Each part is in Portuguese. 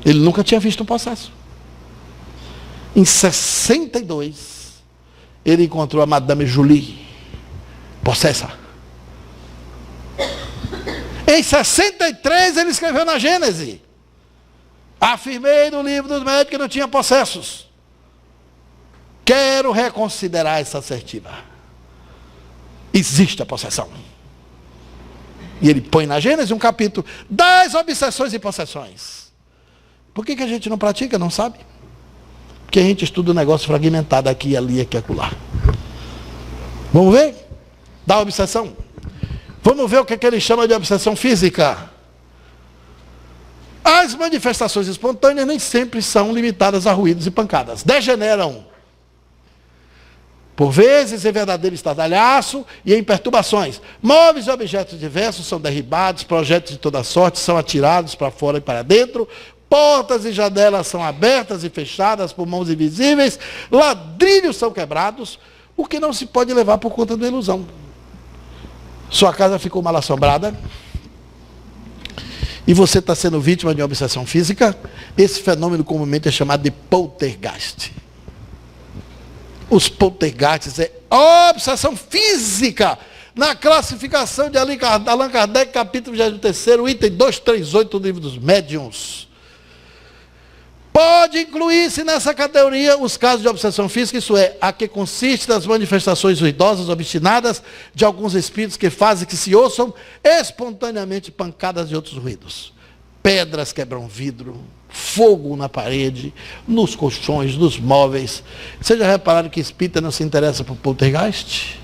Ele nunca tinha visto um processo. Em 62, ele encontrou a Madame Julie, possessa. Em 63, ele escreveu na Gênese: afirmei no livro dos médicos que não tinha possessos. Quero reconsiderar essa assertiva. Existe a possessão. E ele põe na Gênese um capítulo das obsessões e possessões. Por que a gente não pratica? Não sabe? Porque a gente estuda um negócio fragmentado aqui, ali, aqui, acolá. Vamos ver? Da obsessão. Vamos ver o que ele chama de obsessão física. As manifestações espontâneas nem sempre são limitadas a ruídos e pancadas. Degeneram. Por vezes em verdadeiro estardalhaço e em perturbações. Móveis e objetos diversos são derribados, projetos de toda sorte são atirados para fora e para dentro, portas e janelas são abertas e fechadas por mãos invisíveis, ladrilhos são quebrados, o que não se pode levar por conta da ilusão. Sua casa ficou mal assombrada e você está sendo vítima de uma obsessão física. Esse fenômeno comumente é chamado de poltergeist. Os poltergeists é obsessão física. Na classificação de Allan Kardec, capítulo 23, item 238 do livro dos médiuns. Pode incluir-se nessa categoria os casos de obsessão física, isso é, a que consiste nas manifestações ruidosas, obstinadas, de alguns espíritos que fazem que se ouçam espontaneamente pancadas de outros ruídos. Pedras quebram vidro, fogo na parede, nos colchões, nos móveis. Vocês já repararam que espírita não se interessa por poltergeist?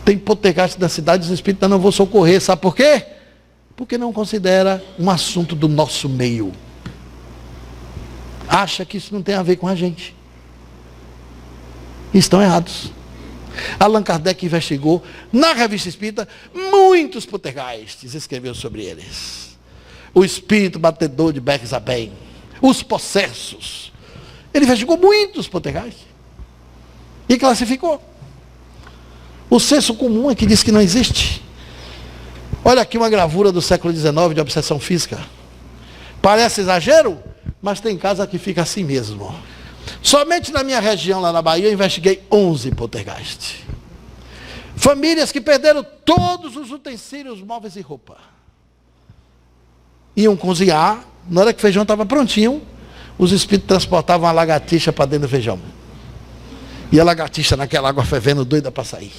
Tem poltergeist na cidade, os espíritas não vão socorrer. Sabe por quê? Porque não considera um assunto do nosso meio. Acha que isso não tem a ver com a gente. Estão errados. Allan Kardec investigou na Revista Espírita muitos poltergeists, escreveu sobre eles. O espírito batedor de Berzabém, os possessos. Ele investigou muitos poltergeists e classificou. O senso comum é que diz que não existe. Olha aqui uma gravura do século XIX de obsessão física. Parece exagero, mas tem casa que fica assim mesmo. Somente na minha região, lá na Bahia, eu investiguei 11 poltergeists. Famílias que perderam todos os utensílios, móveis e roupa. Iam cozinhar, na hora que o feijão estava prontinho, os espíritos transportavam a lagartixa para dentro do feijão. E a lagartixa naquela água fervendo, doida para sair.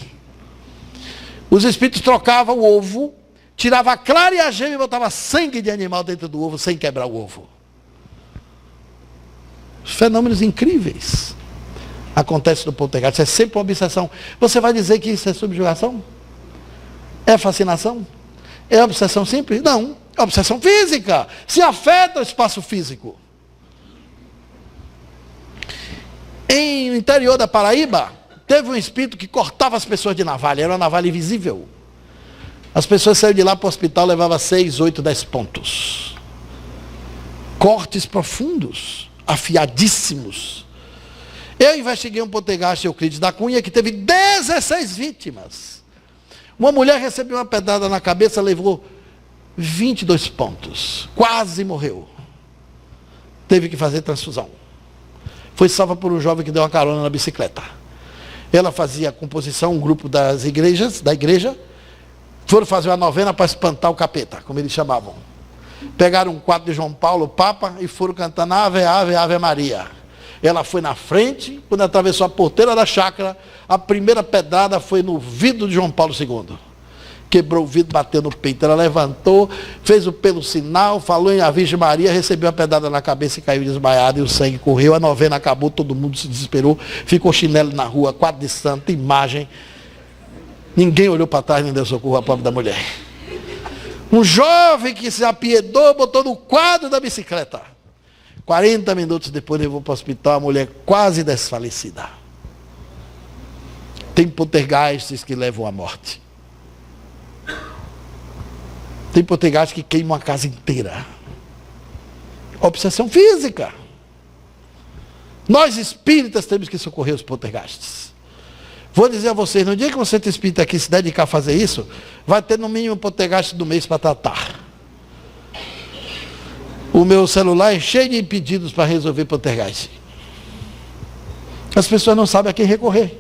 Os espíritos trocavam o ovo, tiravam a clara e a gema e botavam sangue de animal dentro do ovo, sem quebrar o ovo. Fenômenos incríveis acontecem no poltergeist. É sempre uma obsessão. Você vai dizer que isso é subjugação? É fascinação? É obsessão simples? Não. É obsessão física. Se afeta o espaço físico. Em no interior da Paraíba, teve um espírito que cortava as pessoas de navalha. Era uma navalha invisível. As pessoas saíram de lá para o hospital, levavam 6, 8, 10 pontos. Cortes profundos, afiadíssimos. Eu investiguei um poltergeist Euclides da Cunha que teve 16 vítimas. Uma mulher recebeu uma pedrada na cabeça, levou 22 pontos. Quase morreu. Teve que fazer transfusão. Foi salva por um jovem que deu uma carona na bicicleta. Ela fazia a composição, um grupo da igreja, foram fazer uma novena para espantar o capeta, como eles chamavam. Pegaram um quadro de João Paulo, Papa, e foram cantando Ave, Ave, Ave Maria. Ela foi na frente, quando atravessou a porteira da chácara, a primeira pedrada foi no vidro de João Paulo II. Quebrou o vidro, bateu no peito. Ela levantou, fez o pelo sinal, falou em a Virgem Maria, recebeu a pedrada na cabeça e caiu desmaiada, e o sangue correu. A novena acabou, todo mundo se desesperou, ficou chinelo na rua, quadro de santo, imagem. Ninguém olhou para trás, nem deu socorro à pobre da mulher. Um jovem que se apiedou, botou no quadro da bicicleta. 40 minutos depois levou para o hospital, a mulher quase desfalecida. Tem poltergeists que levam à morte. Tem poltergeist que queima uma casa inteira. Obsessão física. Nós espíritas temos que socorrer os poltergeists. Vou dizer a vocês, no dia que você tem espírita aqui se dedicar a fazer isso, vai ter no mínimo um poltergeist do mês para tratar. O meu celular é cheio de pedidos para resolver poltergeist. As pessoas não sabem a quem recorrer.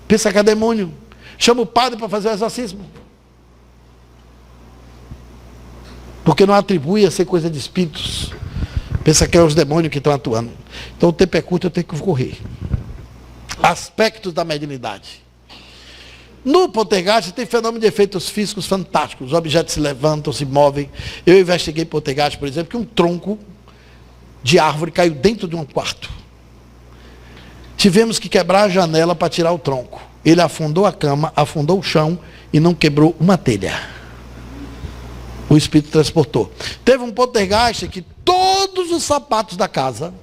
Pensa que é demônio. Chama o padre para fazer o exorcismo. Porque não atribui a ser coisa de espíritos. Pensa que é os demônios que estão atuando. Então o tempo é curto, eu tenho que correr. Aspectos da mediunidade. No poltergeist tem fenômeno de efeitos físicos fantásticos. Os objetos se levantam, se movem. Eu investiguei poltergeist, por exemplo, que um tronco de árvore caiu dentro de um quarto. Tivemos que quebrar a janela para tirar o tronco. Ele afundou a cama, afundou o chão e não quebrou uma telha. O espírito transportou. Teve um poltergeist que todos os sapatos da casa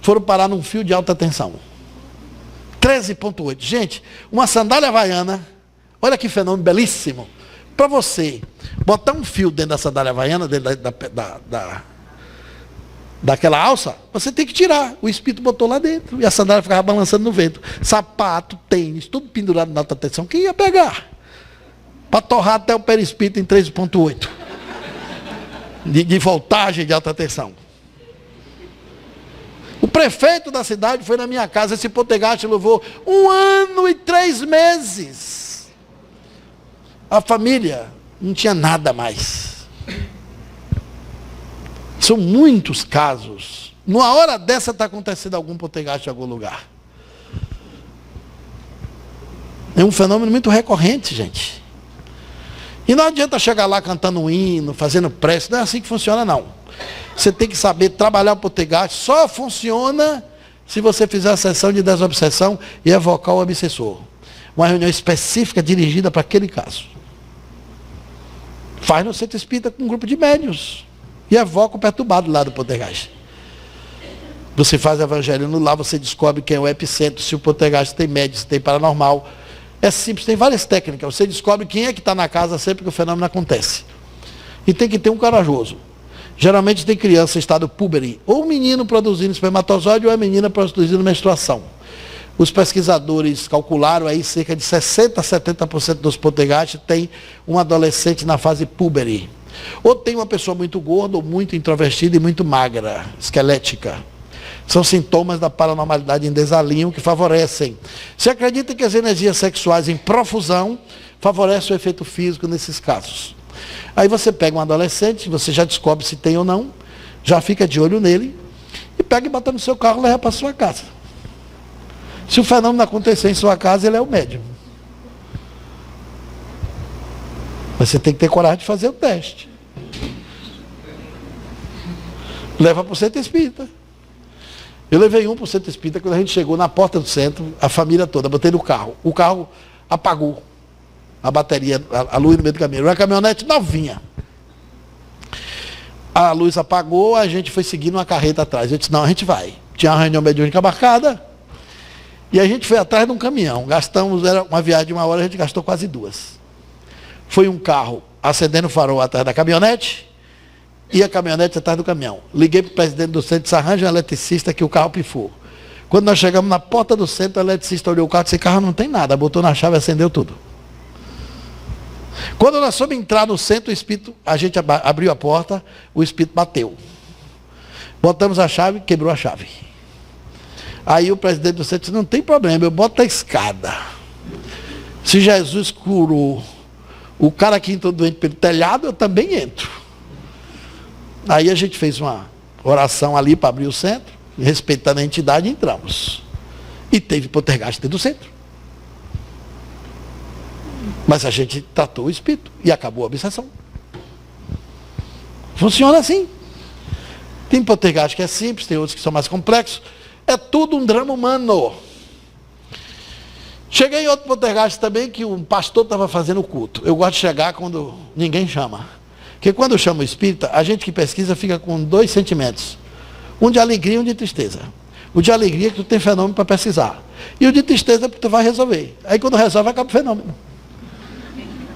foram parar num fio de alta tensão. 13,8. Gente, uma sandália havaiana, olha que fenômeno belíssimo. Para você botar um fio dentro da sandália havaiana, dentro daquela alça, você tem que tirar. O espírito botou lá dentro e a sandália ficava balançando no vento. Sapato, tênis, tudo pendurado na alta tensão. Quem ia pegar? Para torrar até o perispírito em 13,8. De voltagem de alta tensão. O prefeito da cidade foi na minha casa. Esse poltergeist levou 1 ano e 3 meses. A família não tinha nada mais. São muitos casos. Numa hora dessa está acontecendo algum poltergeist em algum lugar. É um fenômeno muito recorrente, gente. E não adianta chegar lá cantando um hino, fazendo prece. Não é assim que funciona, não. Você tem que saber trabalhar o poltergeist. Só funciona se você fizer a sessão de desobsessão e evocar o obsessor. Uma reunião específica dirigida para aquele caso. Faz no centro espírita com um grupo de médiuns. E evoca o perturbado lá do poltergeist. Você faz evangelho no lá, você descobre quem é o epicentro, se o poltergeist tem médium, se tem paranormal. É simples, tem várias técnicas. Você descobre quem é que está na casa sempre que o fenômeno acontece. E tem que ter um corajoso. Geralmente tem criança em estado púbere, ou um menino produzindo espermatozoide, ou a menina produzindo menstruação. Os pesquisadores calcularam aí cerca de 60% a 70% dos poltergeists tem um adolescente na fase púbere. Ou tem uma pessoa muito gorda, ou muito introvertida e muito magra, esquelética. São sintomas da paranormalidade em desalinho que favorecem. Se acredita que as energias sexuais em profusão favorecem o efeito físico nesses casos. Aí você pega um adolescente, você já descobre se tem ou não, já fica de olho nele, e pega e bota no seu carro e leva para sua casa. Se o fenômeno acontecer em sua casa, ele é o médium. Mas você tem que ter coragem de fazer o teste. Leva para o centro espírita. Eu levei um para o centro espírita, quando a gente chegou na porta do centro, a família toda, botei no carro. O carro apagou a bateria, a luz no meio do caminho. Era uma caminhonete novinha. A luz apagou, a gente foi seguindo uma carreta atrás. Eu disse, não, a gente vai. Tinha uma reunião mediúnica marcada. E a gente foi atrás de um caminhão. Gastamos, era uma viagem de 1 hora, a gente gastou quase 2. Foi um carro acendendo o farol atrás da caminhonete e a caminhonete atrás do caminhão. Liguei para o presidente do centro, disse, arranja um eletricista que o carro pifou. Quando nós chegamos na porta do centro, o eletricista olhou o carro e disse, carro não tem nada, botou na chave e acendeu tudo. Quando nós fomos entrar no centro, o espírito, a gente abriu a porta, o espírito bateu. Botamos a chave, quebrou a chave. Aí o presidente do centro disse, não tem problema, eu boto a escada. Se Jesus curou o cara que entrou doente pelo telhado, eu também entro. Aí a gente fez uma oração ali para abrir o centro, respeitando a entidade, e entramos. E teve poltergeist dentro do centro. Mas a gente tratou o espírito e acabou a obsessão. Funciona assim. Tem poltergeist que é simples, tem outros que são mais complexos. É tudo um drama humano. Cheguei em outro poltergeist também, que um pastor estava fazendo culto. Eu gosto de chegar quando ninguém chama. Porque quando eu chamo o espírita, a gente que pesquisa fica com 2 sentimentos. Um de alegria e um de tristeza. O de alegria é que tu tem fenômeno para pesquisar. E o de tristeza é porque tu vai resolver. Aí quando resolve, acaba o fenômeno.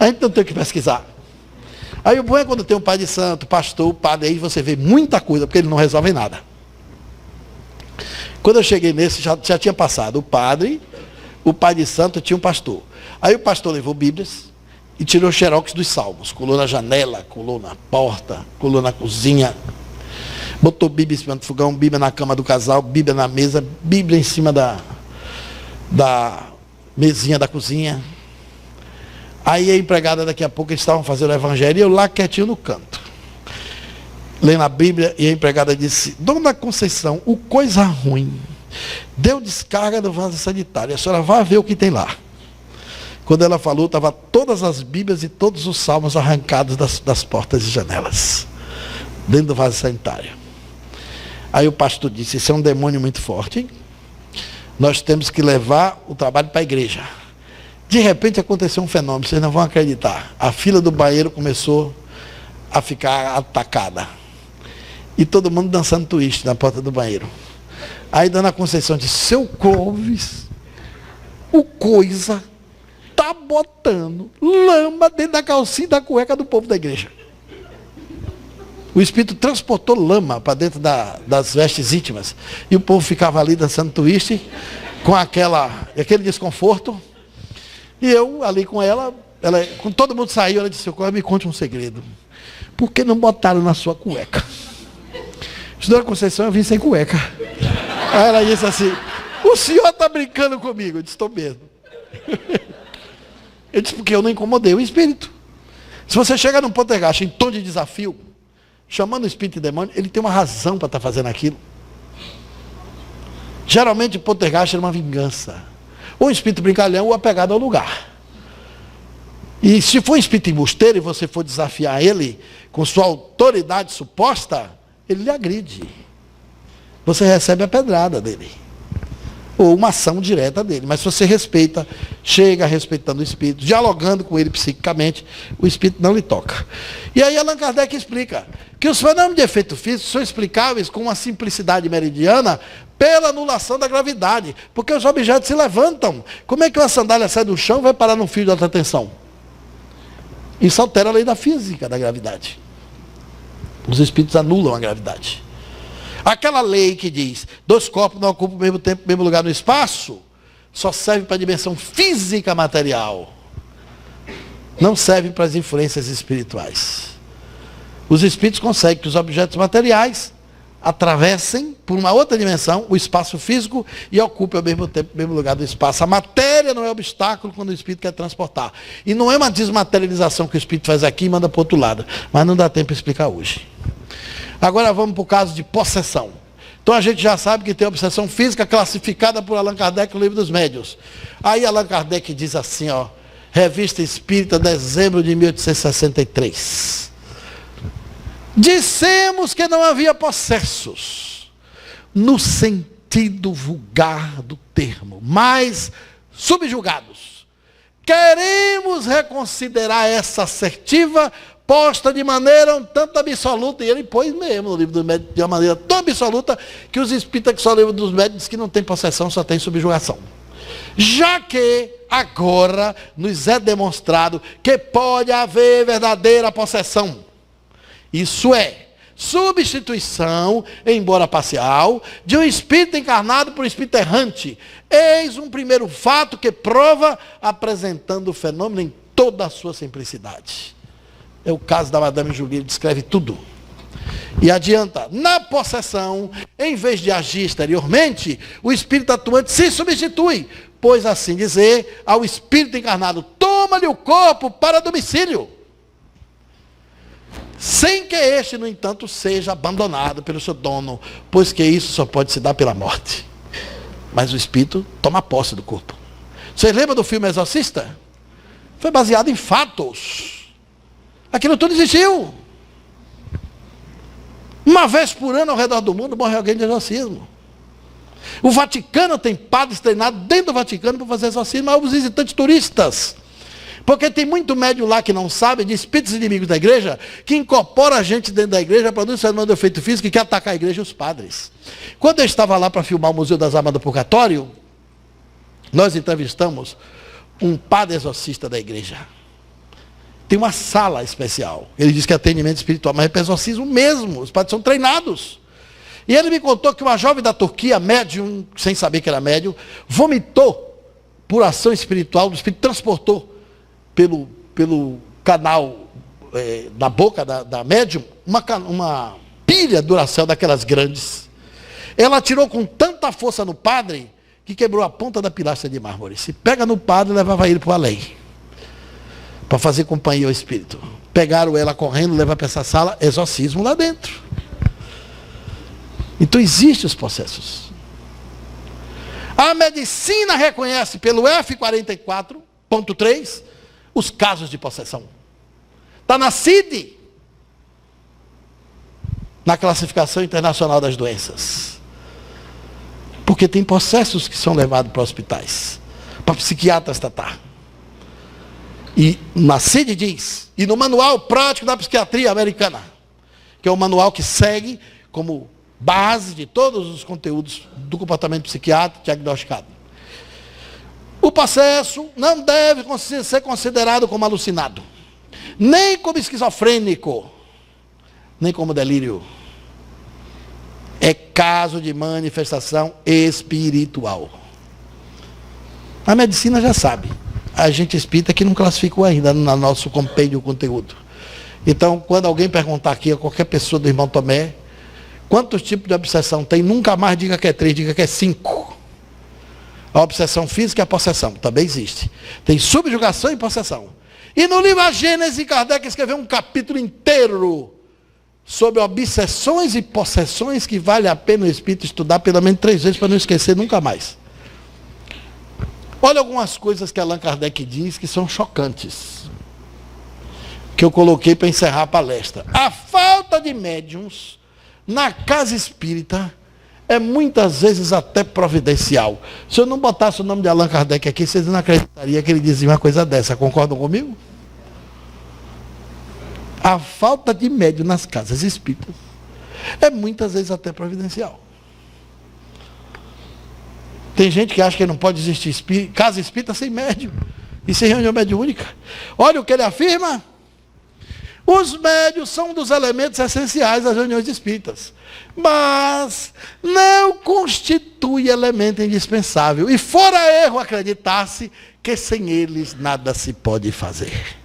A gente não tem que pesquisar. Aí o bom é quando tem um pai de santo, pastor, padre, aí você vê muita coisa, porque ele não resolve nada. Quando eu cheguei nesse, já tinha passado o padre, o pai de santo, tinha um pastor. Aí o pastor levou Bíblias e tirou xerox dos salmos. Colou na janela, colou na porta, colou na cozinha. Botou Bíblia em cima do fogão, Bíblia na cama do casal, Bíblia na mesa, Bíblia em cima da mesinha da cozinha. Aí a empregada, daqui a pouco, eles estavam fazendo o evangelho, e eu lá quietinho no canto, lendo a Bíblia, e a empregada disse: Dona Conceição, o coisa ruim, deu descarga do vaso sanitário, a senhora vai ver o que tem lá. Quando ela falou, estavam todas as Bíblias e todos os salmos arrancados das portas e janelas, dentro do vaso sanitário. Aí o pastor disse: isso é um demônio muito forte, hein? Nós temos que levar o trabalho para a igreja. De repente aconteceu um fenômeno, vocês não vão acreditar. A fila do banheiro começou a ficar atacada. E todo mundo dançando twist na porta do banheiro. Aí Dona Conceição disse: seu Clóvis, o coisa está botando lama dentro da calcinha e da cueca do povo da igreja. O Espírito transportou lama para dentro das vestes íntimas. E o povo ficava ali dançando twist, com aquele desconforto. E eu ali com ela, com todo mundo saiu, ela disse: me conte um segredo. Por que não botaram na sua cueca? Dona Conceição, eu vim sem cueca. Aí ela disse assim: o senhor está brincando comigo? Eu disse: estou mesmo. Eu disse: porque eu não incomodei o Espírito. Se você chega num poltergeist em tom de desafio, chamando o Espírito de demônio, ele tem uma razão para estar fazendo aquilo. Geralmente o poltergeist é uma vingança. Ou um espírito brincalhão ou apegado ao lugar. E se for um espírito embusteiro e você for desafiar ele com sua autoridade suposta, ele lhe agride. Você recebe a pedrada dele. Ou uma ação direta dele. Mas se você respeita, chega respeitando o espírito, dialogando com ele psiquicamente, o espírito não lhe toca. E aí Allan Kardec explica que os fenômenos de efeito físico são explicáveis com uma simplicidade meridiana pela anulação da gravidade. Porque os objetos se levantam. Como é que uma sandália sai do chão e vai parar num fio de alta tensão? Isso altera a lei da física da gravidade. Os espíritos anulam a gravidade. Aquela lei que diz: dois corpos não ocupam o mesmo tempo, o mesmo lugar no espaço, só serve para a dimensão física material. Não serve para as influências espirituais. Os espíritos conseguem que os objetos materiais atravessem por uma outra dimensão o espaço físico e ocupem ao mesmo tempo o mesmo lugar do espaço. A matéria não é obstáculo quando o espírito quer transportar. E não é uma desmaterialização que o espírito faz aqui e manda para o outro lado. Mas não dá tempo para explicar hoje. Agora vamos para o caso de possessão. Então a gente já sabe que tem obsessão física classificada por Allan Kardec no Livro dos Médiuns. Aí Allan Kardec diz assim, Revista Espírita, dezembro de 1863. Dissemos que não havia possessos, no sentido vulgar do termo, mas subjugados. Queremos reconsiderar essa assertiva posta de maneira um tanto absoluta, e ele pôs mesmo no Livro dos Médiuns de uma maneira tão absoluta, que os espíritas que são no Livro dos Médiuns dizem que não tem possessão, só tem subjugação. Já que agora nos é demonstrado que pode haver verdadeira possessão. Isso é, substituição, embora parcial, de um espírito encarnado por um espírito errante. Eis um primeiro fato que prova, apresentando o fenômeno em toda a sua simplicidade. É o caso da Madame Julie, ele descreve tudo. E adianta, na possessão, em vez de agir exteriormente, o espírito atuante se substitui, pois assim dizer, ao espírito encarnado, toma-lhe o corpo para domicílio. Sem que este, no entanto, seja abandonado pelo seu dono, pois que isso só pode se dar pela morte. Mas o espírito toma posse do corpo. Vocês lembram do filme Exorcista? Foi baseado em fatos. Aquilo tudo existiu. Uma vez por ano, ao redor do mundo, morre alguém de exorcismo. O Vaticano tem padres treinados dentro do Vaticano para fazer exorcismo aos visitantes turistas. Porque tem muito médium lá que não sabe, de espíritos inimigos da igreja, que incorpora a gente dentro da igreja, produz fenômeno de efeito físico e quer atacar a igreja e os padres. Quando eu estava lá para filmar o Museu das Almas do Purgatório, nós entrevistamos um padre exorcista da igreja. Tem uma sala especial. Ele diz que é atendimento espiritual, mas é para exorcismo mesmo. Os padres são treinados. E ele me contou que uma jovem da Turquia, médium, sem saber que era médium, vomitou por ação espiritual, o espírito transportou pelo canal da boca da médium, uma pilha Duracell daquelas grandes. Ela atirou com tanta força no padre que quebrou a ponta da pilastra de mármore. Se pega no padre, levava ele para o além, para fazer companhia ao espírito. Pegaram ela correndo, levaram para essa sala, exorcismo lá dentro. Então existem os processos. A medicina reconhece pelo F44.3 os casos de possessão. Está na CID, na Classificação Internacional das Doenças. Porque tem processos que são levados para hospitais, para psiquiatras tratar. E na CID diz, e no Manual Prático da Psiquiatria Americana, que é o manual que segue como base de todos os conteúdos do comportamento psiquiátrico diagnosticado. O processo não deve ser considerado como alucinado, nem como esquizofrênico, nem como delírio. É caso de manifestação espiritual. A medicina já sabe. A gente espírita que não classificou ainda no nosso compêndio conteúdo. Então, quando alguém perguntar aqui a qualquer pessoa do irmão Tomé, quantos tipos de obsessão tem? Nunca mais diga que é 3, diga que é 5. A obsessão física e a possessão também existe. Tem subjugação e possessão. E no livro A Gênese, Kardec escreveu um capítulo inteiro sobre obsessões e possessões que vale a pena o espírito estudar pelo menos 3 vezes para não esquecer nunca mais. Olha algumas coisas que Allan Kardec diz que são chocantes, que eu coloquei para encerrar a palestra. A falta de médiuns na casa espírita é muitas vezes até providencial. Se eu não botasse o nome de Allan Kardec aqui, vocês não acreditariam que ele dizia uma coisa dessa. Concordam comigo? A falta de médium nas casas espíritas é muitas vezes até providencial. Tem gente que acha que não pode existir casa espírita sem médium e sem reunião mediúnica. Olha o que ele afirma. Os médiuns são um dos elementos essenciais das reuniões espíritas, mas não constitui elemento indispensável. E fora erro acreditar-se que sem eles nada se pode fazer.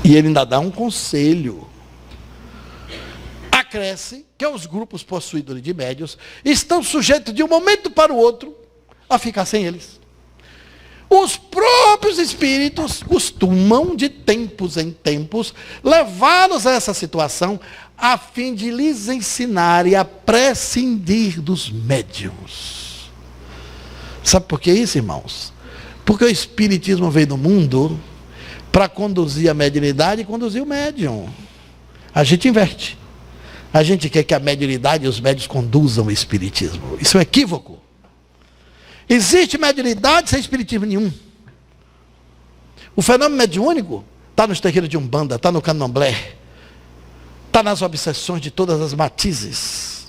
E ele ainda dá um conselho. Acresce que os grupos possuidores de médiuns estão sujeitos de um momento para o outro a ficar sem eles. Os próprios espíritos costumam, de tempos em tempos, levá-los a essa situação a fim de lhes ensinarem a prescindir dos médiuns. Sabe por que isso, irmãos? Porque o espiritismo veio do mundo para conduzir a mediunidade e conduzir o médium. A gente inverte. A gente quer que a mediunidade e os médiuns conduzam o espiritismo. Isso é um equívoco. Existe mediunidade sem espiritismo nenhum. O fenômeno mediúnico está nos terreiros de Umbanda, está no Candomblé, está nas obsessões de todas as matizes.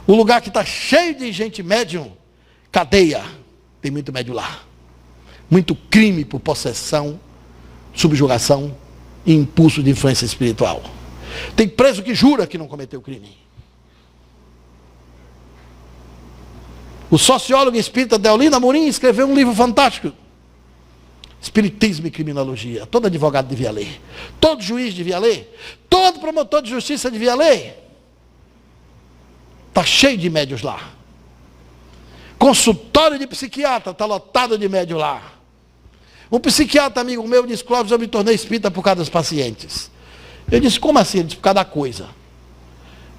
O lugar que está cheio de gente médium, cadeia, tem muito médium lá. Muito crime por possessão, subjugação e impulso de influência espiritual. Tem preso que jura que não cometeu crime. O sociólogo espírita Deolinda Amorim escreveu um livro fantástico. Espiritismo e Criminologia. Todo advogado devia ler. Todo juiz devia ler. Todo promotor de justiça devia ler. Está cheio de médios lá. Consultório de psiquiatra está lotado de médios lá. Um psiquiatra amigo meu disse: Clóvis, eu me tornei espírita por causa dos pacientes. Eu disse: como assim? Ele disse: por causa da coisa.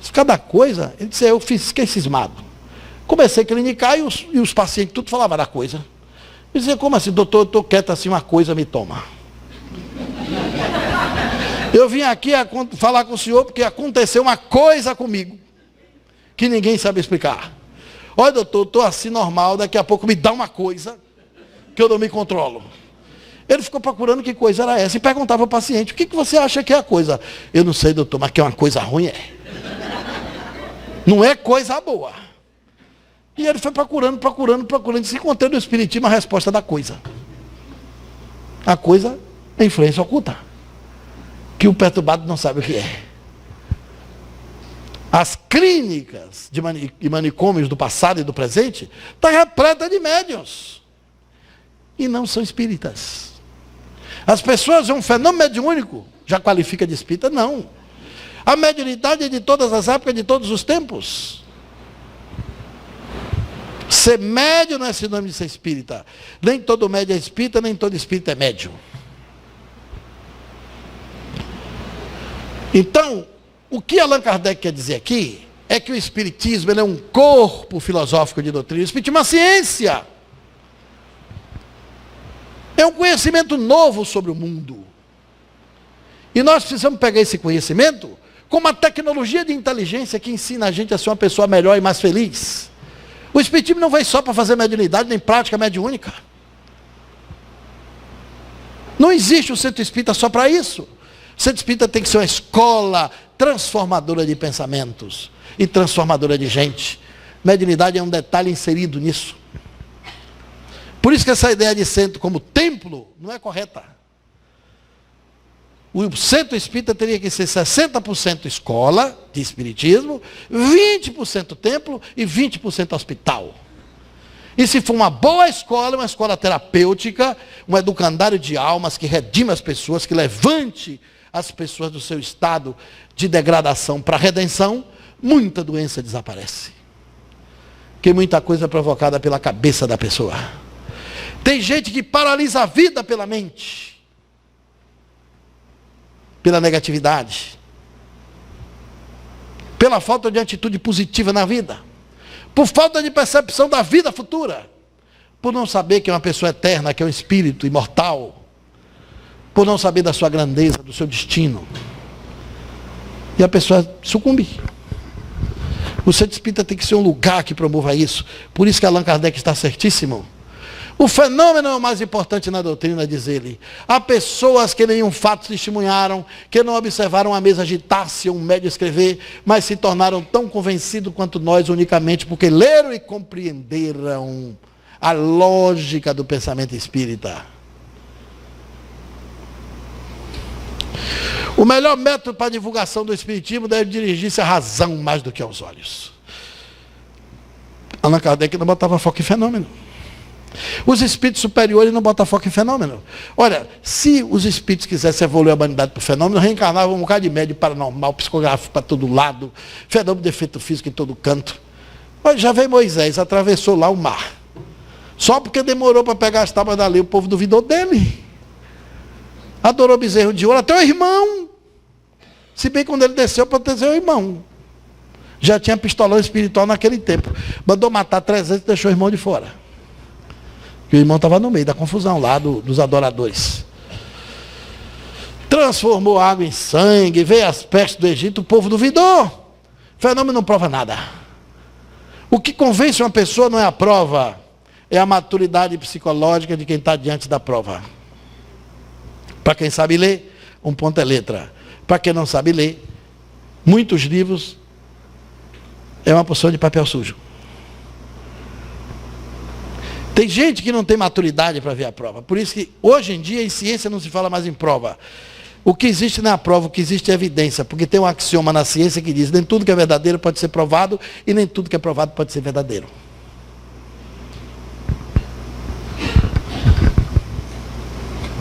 Por causa da coisa? Ele disse: eu fiquei cismado. Comecei a clinicar e os pacientes tudo falavam da coisa. Eu dizia: como assim, doutor, eu estou quieto assim, uma coisa me toma. Eu vim aqui falar com o senhor porque aconteceu uma coisa comigo que ninguém sabe explicar. Olha, doutor, eu estou assim normal, daqui a pouco me dá uma coisa que eu não me controlo. Ele ficou procurando que coisa era essa e perguntava ao paciente: o que você acha que é a coisa? Eu não sei, doutor, mas que é uma coisa ruim é. Não é coisa boa. E ele foi procurando, e se encontrou no espiritismo a resposta da coisa. A coisa é influência oculta, que o perturbado não sabe o que é. As clínicas e manicômios do passado e do presente estão repletas de médiuns. e não são espíritas. As pessoas, um fenômeno mediúnico, já qualifica de espírita? Não. A mediunidade é de todas as épocas, de todos os tempos. Ser médium não é sinônimo de ser espírita. Nem todo médium é espírita, nem todo espírita é médium. Então, o que Allan Kardec quer dizer aqui é que o espiritismo ele é um corpo filosófico de doutrina. O espiritismo é uma ciência. É um conhecimento novo sobre o mundo. E nós precisamos pegar esse conhecimento com uma tecnologia de inteligência que ensina a gente a ser uma pessoa melhor e mais feliz. O espiritismo não veio só para fazer mediunidade, nem prática mediúnica. Não existe um centro espírita só para isso. O centro espírita tem que ser uma escola transformadora de pensamentos e transformadora de gente. Mediunidade é um detalhe inserido nisso. Por isso que essa ideia de centro como templo não é correta. O centro espírita teria que ser 60% escola de espiritismo, 20% templo e 20% hospital. E se for uma boa escola, uma escola terapêutica, um educandário de almas que redima as pessoas, que levante as pessoas do seu estado de degradação para a redenção, muita doença desaparece. Porque muita coisa é provocada pela cabeça da pessoa. Tem gente que paralisa a vida pela mente. Pela negatividade, pela falta de atitude positiva na vida, por falta de percepção da vida futura, por não saber que é uma pessoa eterna, que é um espírito imortal, por não saber da sua grandeza, do seu destino, e a pessoa sucumbe. O centro espírita tem que ser um lugar que promova isso. Por isso que Allan Kardec está certíssimo. O fenômeno é o mais importante na doutrina, diz ele. Há pessoas que nenhum fato testemunharam, que não observaram a mesa agitar-se ou um médium escrever, mas se tornaram tão convencidos quanto nós unicamente porque leram e compreenderam a lógica do pensamento espírita. O melhor método para a divulgação do espiritismo deve dirigir-se à razão mais do que aos olhos. Allan Kardec não botava foco em fenômeno. Os espíritos superiores não botam foco em fenômeno. Olha, se os espíritos quisessem evoluir a humanidade por fenômeno, reencarnavam um bocado de médio paranormal, psicográfico para todo lado, fenômeno de efeito físico em todo canto. Mas já veio Moisés, atravessou lá o mar. Só porque demorou para pegar as tábuas da lei, o povo duvidou dele. Adorou bezerro de ouro, até o irmão. Se bem quando ele desceu para proteger o irmão. Já tinha pistolão espiritual naquele tempo. Mandou matar 300 e deixou o irmão de fora. Que o irmão estava no meio da confusão lá dos adoradores. Transformou água em sangue, veio as pestes do Egito, o povo duvidou. O fenômeno não prova nada. O que convence uma pessoa não é a prova, é a maturidade psicológica de quem está diante da prova. Para quem sabe ler, um ponto é letra. Para quem não sabe ler, muitos livros é uma porção de papel sujo. Tem gente que não tem maturidade para ver a prova. Por isso que hoje em dia em ciência não se fala mais em prova. O que existe não é a prova, o que existe é evidência. Porque tem um axioma na ciência que diz: nem tudo que é verdadeiro pode ser provado e nem tudo que é provado pode ser verdadeiro.